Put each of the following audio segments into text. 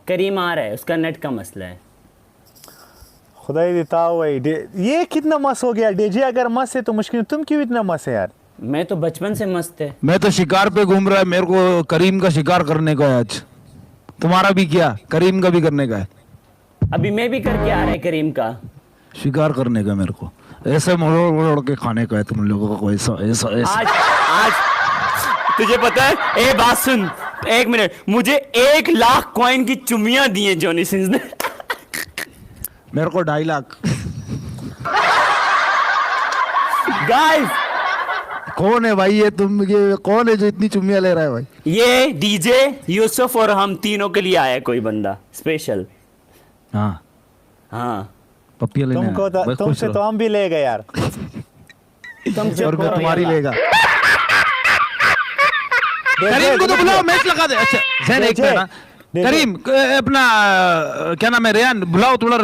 करीम आ रहा है, उसका नेट का मसला है। खुदाई देता हुआ ये कितना मस्त हो गया। डीजे अगर मस्त है तो मुश्किल, तुम क्यों इतना मस्त है यार? मैं तो बचपन से मस्त है। मैं तो शिकार पे घूम रहा है, मेरे को करीम का शिकार करने का है आज। तुम्हारा भी क्या, करीम का भी करने का है? अभी मैं भी करके आ रहा है करीम का शिकार करने का मेरे को, ऐसे मोड़ मोड़ के खाने का है तुम लोगों को। ऐसा ऐसा ऐसा आज आज तुझे पता है, ए बात सुन, एक मिनट, मुझे 1 लाख कॉइन की चुम्मियां दी हैं जॉनी सिंस ने। मेरे को 2.5 लाख। गाइस कौन है भाई ये? तुम ये कौन है जो इतनी चुम्मियां ले रहा है भाई? ये डीजे यूसुफ और हम तीनों के लिए आया है कोई बंदा स्पेशल। हाँ हाँ पप्पिया लेने तुमको आया। भाई खुश तुमसे रहो। तो हम भी ले गए यार। तुम और मैं तुम्हारी लेगा। डीजे, करीम को तो बुलाओ, मैच लगा दे। अच्छा जैन एक डीजे, मिनट ना। डीजे। करीम अपना क्या नाम है, रेयान बुलाओ, थोड़ा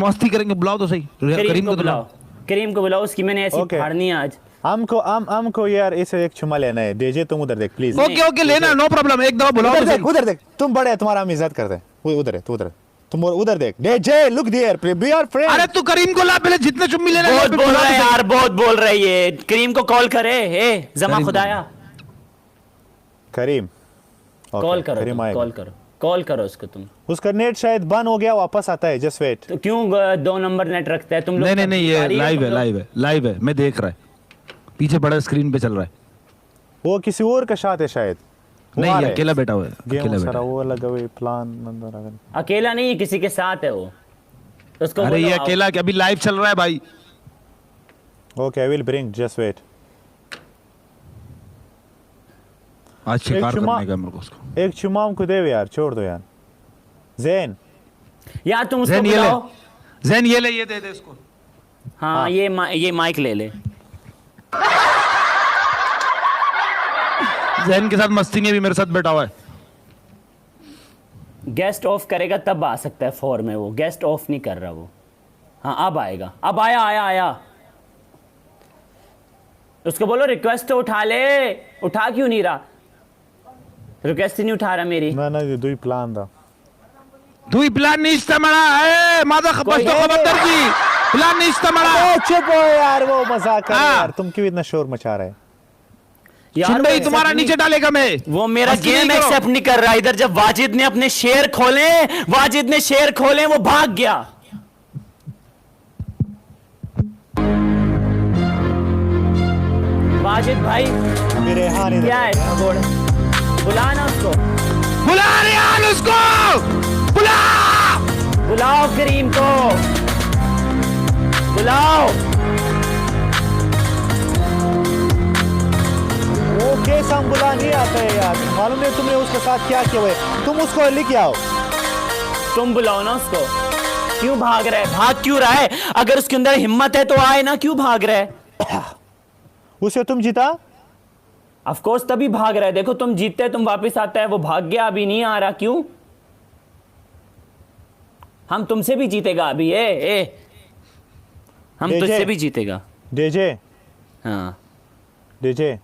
मस्ती करेंगे, बुलाओ तो सही। करीम को तो बुलाओ, करीम को बुलाओ, उसकी मैंने ऐसी Okay. फाड़नी है आज। हमको यार इसे एक चुमा लेना है। डीजे तुम उधर देख प्लीज। ओके ओके लेना, नो प्रॉब्लम, एक दफा बुलाओ उधर तो देख, सही। उधर देख, तुम बड़े, तुम्हारा हम इज्जत करते हैं। उधर है, तू उधर, तुम उधर देख। DJ look there, be our friend. अरे तू करीम को ला, पहले जितने चुम्मी लेना बहुत ले, बोल बुला रहा तो है सही। यार, बहुत बोल रहा है ये। करीम को कॉल करे, ए जमा करीम खुदाया, करीम कॉल करो, करीम आएगा। कॉल करो, कॉल करो उसको तुम। उसका नेट शायद बंद हो गया, वापस आता है, जस्ट वेट। तो क्यों 2 नंबर नेट रखता है तुम लोग? नहीं नहीं, ये भिखारी हो लाइव तुम है, लोग। लाइव है, लाइव है, मैं देख रहा है, पीछे बड़ा स्क्रीन पे चल रहा है। वो किसी और का साथ है शायद। वो नहीं आ ये रहा है। अकेला बैठा हुआ है, गेम अकेला सारा बैठा है। वो लगा हुआ है, प्लान अंदर आ गया। अकेला नहीं है, किसी के साथ है वो। उसको अरे बोलो ये आओ। अकेला क्या, अभी लाइव चल रहा है भाई। Okay I will bring, just wait. आज शिकार चुम्मा- करने का मेरे को उसको। एक चुम्मा हमको दे यार, छोड़ दो यार। जैन यार तुम उसको जैन ये ले, बुलाओ। जैन ये ले, ये दे दे इसको। हाँ ये माइक ले ले। जैन के साथ मस्ती नहीं, भी मेरे साथ बैठा हुआ है। गेस्ट ऑफ करेगा तब आ सकता है फॉर में, वो गेस्ट ऑफ नहीं कर रहा वो। हाँ अब आएगा, अब आया। उसको बोलो रिक्वेस्ट तो उठा ले, उठा क्यों नहीं रहा? रिक्वेस्ट ही नहीं उठा रहा मेरी। ना दो ही प्लान था। तू ही प्लान नहीं इस्तेमाल है, मादा खपस तो है? खबर जी, प्लान नहीं इस्तेमाल। चुप हो यार, वो मजाक कर रहा है हाँ। यार। तुम क्यों इतना शोर मचा रहे? यार चिंडा वो ही तुम्हारा accept नीचे नहीं- डालेगा मैं। वो मेरा मस्ती गेम नहीं करो। एक्सेप्ट नहीं कर रहा। इधर जब वाजिद ने अपने शेर खोले, वो भाग गया। वाजिद भाई मेरे हाथ इधर क्या है है। छोड़, बुलाना उसको, बुला रियान उसको, बुला। बुलाओ करीम को, बुलाओ। वो केस हम बुला नहीं आता है यार। मालूम है तुमने उसके साथ क्या किया हुआ है? तुम उसको लेके आओ। तुम बुलाओ ना उसको। क्यों भाग रहा है? भाग क्यों रहा है? अगर उसके अंदर हिम्मत है तो आए ना, क्यों भाग रहा है? उसे तुम जीता। ऑफ कोर्स तभी भाग रहा है। देखो तुम जीतते तुम वापस आता है, वो भाग गया, अभी नहीं आ रहा। क्यों? हम तुमसे भी जीतेगा अभी। ए हम डीजे। तुझसे भी जीतेगा। डीजे हाँ डीजे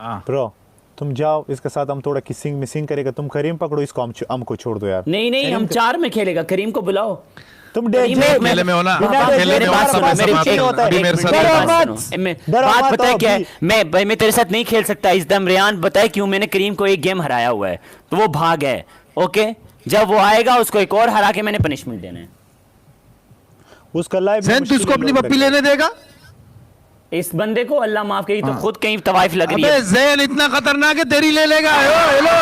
हाँ। ब्रो, तुम जाओ, इसके साथ हम थोड़ा किसिंग मिसिंग करेगा। तुम करीम पकड़ो इसको, हमको छोड़ दो यार। नहीं हम 4 में खेलेगा। करीम को बुलाओ। तुम करीम डीजे एक अकेले में हो ना, बिना अकेले डीजे में बार हो, बार सब मेरी सब चीज़ होता है। अभी मेरे साथ डरो बात मत। बात मत पता है तो क्या है? अभी। मैं तेरे साथ नहीं खेल सकता इस दम रेयान। बताए क्यों? मैंने करीम को एक गेम हराया हुआ है, तो वो भाग है। ओके, जब वो आएगा उसको एक और हरा के मैंने पनिशमेंट देना है। उसका लाइव जैन तू इसको अपनी पप्पी लेने देगा? इस बंदे को अल्लाह माफ करी तो खुद कहीं तवाइफ लग रही अबे है। जैन इतना खतरनाक है, तेरी ले लेगा। हेलो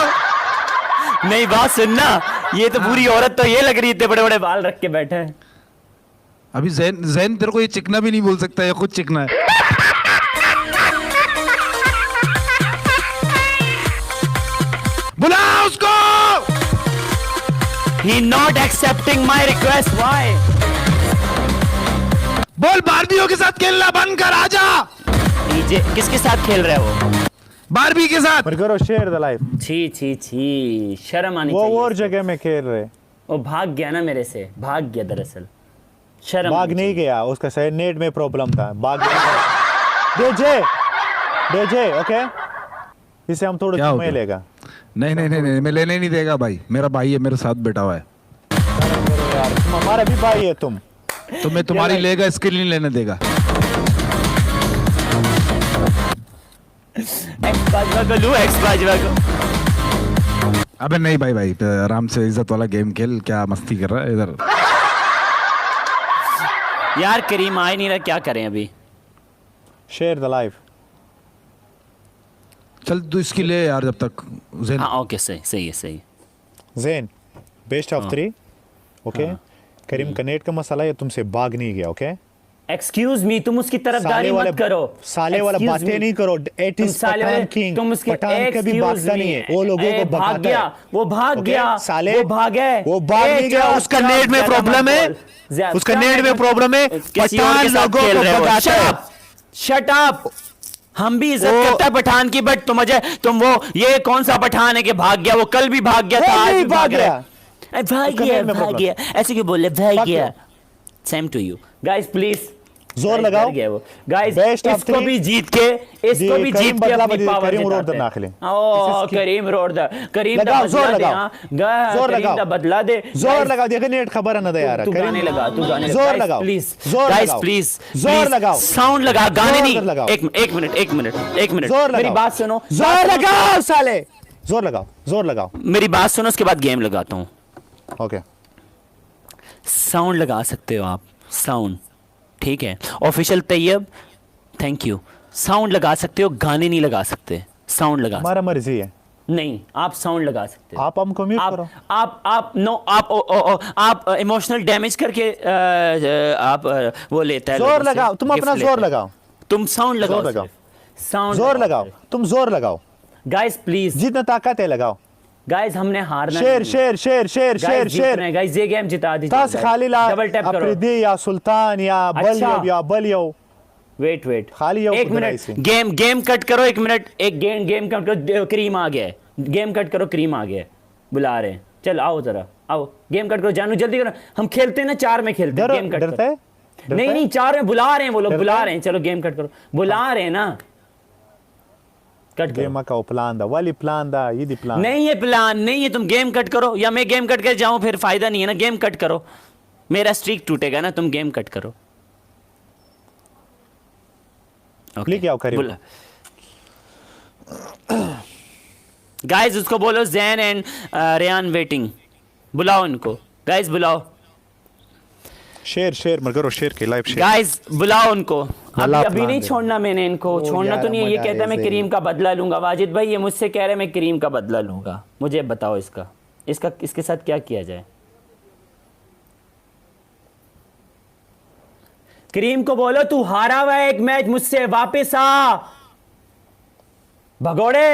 नहीं बात सुनना, ये तो पूरी औरत तो ये लग रही है, इतने बड़े बड़े बाल रख के बैठे है। अभी जैन तेरे को ये चिकना भी नहीं बोल सकता, ये खुद चिकना है। बुला उसको। He not accepting my request. Why? बोल बारबियों के साथ खेलना बंद कर, आजा। डीजे किसके साथ खेल रहा है वो? बारबी के साथ। पर करो शेयर द लाइव। छी शर्म आनी वो चाहिए और इसको। जगह में खेल रहे। वो भाग गया ना मेरे से, भाग गया दरअसल। शर्म भाग आनी नहीं गया, उसका शायद नेट में प्रॉब्लम था, भाग गया। डीजे ओके, इसे हम थोड़ा क्या हो समय गया? लेगा। नहीं नहीं नहीं नहीं, मैं लेने नहीं देगा भाई, मेरा भाई है, मेरे साथ बैठा हुआ है। यार तुम हमारा भी भाई है तुम। तो मैं तुम्हारी लेगा, इसके लिए नहीं लेने देगा। एक्स बाजवा को लूं, एक्स बाजवा को। अबे नहीं भाई, भाई आराम से इज्जत वाला गेम खेल, क्या मस्ती कर रहा है इधर। यार करीम आ ही नहीं रहा, क्या करें अभी। Share the live. चल तू इसकी ले यार जब तक ज़ेन। हाँ ओके, सही सही है, सही। Then best of 3। Okay Karim का नेट का मसला है, तुमसे भाग नहीं गया। ओके एक्सक्यूज मी, तुम उसकी तरफदारी मत करो। साले वाला Excuse बातें me. नहीं करो। एट तुम इज साले पठान वाले, किंग। तुम उसके पठान कभी भागता नहीं है, वो लोगों को भाग भगाता गया, है। वो भाग Okay? गया, साले वो भाग गए, वो भाग नहीं गया, उसका नेट में प्रॉब्लम है, उसका नेट में प्रॉब्लम है। पठान लोगों को भगाता है। Shut up. हम भी इज्जत करते हैं पठान की, बट तुम वो ये कौन सा पठान है कि भाग गया? वो कल भी भाग गया था, वो आज नहीं भी भाग रहा गया। है। भाग उसका गया, नेट में भाग problem। गया, ऐसे क्यों बोले भाग भाग गया? गया। Same to you guys, please जोर लगाओ। गाइस Best of इसको 3। भी जीत के, इसको जी, भी करीम जीत के बदला अपनी बदली, पावर करीम रोड जिताते दा हैं। नाखले। ओ करीम रोड दा, करीम दा लगाओ, बदला जोर दे, लगाओ। हाँ। जोर करीम लगाओ। दा बदला दे। जोर लगाओ, देखो नेट खबर है ना यार। तू गाने लगा, तू गाने लगा। जोर Guys, लगाओ प्लीज जोर गाइस, लगाओ प्लीज जोर लगाओ साउंड लगा, गाने जोर नहीं। लगाओ। एक मिनट, एक मिनट जोर मेरी लगाओ। बात सुनो, जोर लगाओ साले, जोर लगाओ, जोर लगाओ। मेरी बात सुनो, उसके बाद गेम लगाता हूँ। ओके साउंड लगा सकते हो आप, साउंड ठीक है। Official Tayyab, thank you. Sound लगा सकते हो, गाने नहीं लगा सकते। साउंड लगा हमारा मर्जी है। नहीं, आप साउंड लगा सकते हो। आप हमको म्यूट करो। आप नो, आप इमोशनल डैमेज करके आप वो लेता है। जोर लोगों से, लगाओ, तुम gift अपना लेता जोर है। लगाओ। तुम साउंड लगाओ, जोर लगाओ। साउंड जोर लगाओ, तुम जोर लगाओ। गाइस प्लीज, जितना ताकत है लगाओ। गाइस हमने हारना शेर नहीं है। शेर शेर शेर Guys, शेर जीतना शेर। है, गाइस ये गेम जिता दीजिए। तास खाली ला डबल टैप करो। अफरीदी या सुल्तान या बलियो या बलियो। वेट खाली हो एक खुद मिनट, ऐसे। गेम कट करो, एक मिनट, एक गेम कट करो। क्रीम आ गया है, गेम कट करो, क्रीम आ गया है, बुला रहे हैं। चल आओ जरा, आओ गेम कट करो, जानू जल्दी करो। हम खेलते हैं ना, 4 में खेलते हैं। डरो, गेम कट डरता करो। है? डरता नहीं है? नहीं, 4 में बुला रहे हैं वो लोग, डरता बुला है? रहे हैं। चलो गेम कट करो, बुला रहे हैं ना, कट करो। गेम का प्लान दा वाली प्लान दा ये दी प्लान। नहीं ये प्लान नहीं है, तुम गेम कट करो या मैं गेम कट कर जाऊं, फिर फायदा नहीं है ना। गेम कट करो, मेरा स्ट्रीक टूटेगा ना। तुम गेम कट करो। लेके आओ करीब। गाइस उसको बोलो जैन एंड रेयान वेटिंग, बुलाओ इनको। गाइस बुलाओ, शेर शेर मत करो, शेर के लाइव शेर। गाइस बुलाओ उनको। वाला अभी प्लान नहीं दे। छोड़ना मैंने इनको, ओ छोड़ना यार, तो नहीं है। ये मजा कहता है मैं है, करीम का बदला लूंगा। वाजिद भाई ये मुझसे कह रहे हैं मैं करीम का बदला लूंगा। मुझे बताओ इसके साथ क्या किया जाए। करीम को बोलो तू हारा हुआ है एक मैच मुझसे, वापस आ भगोड़े।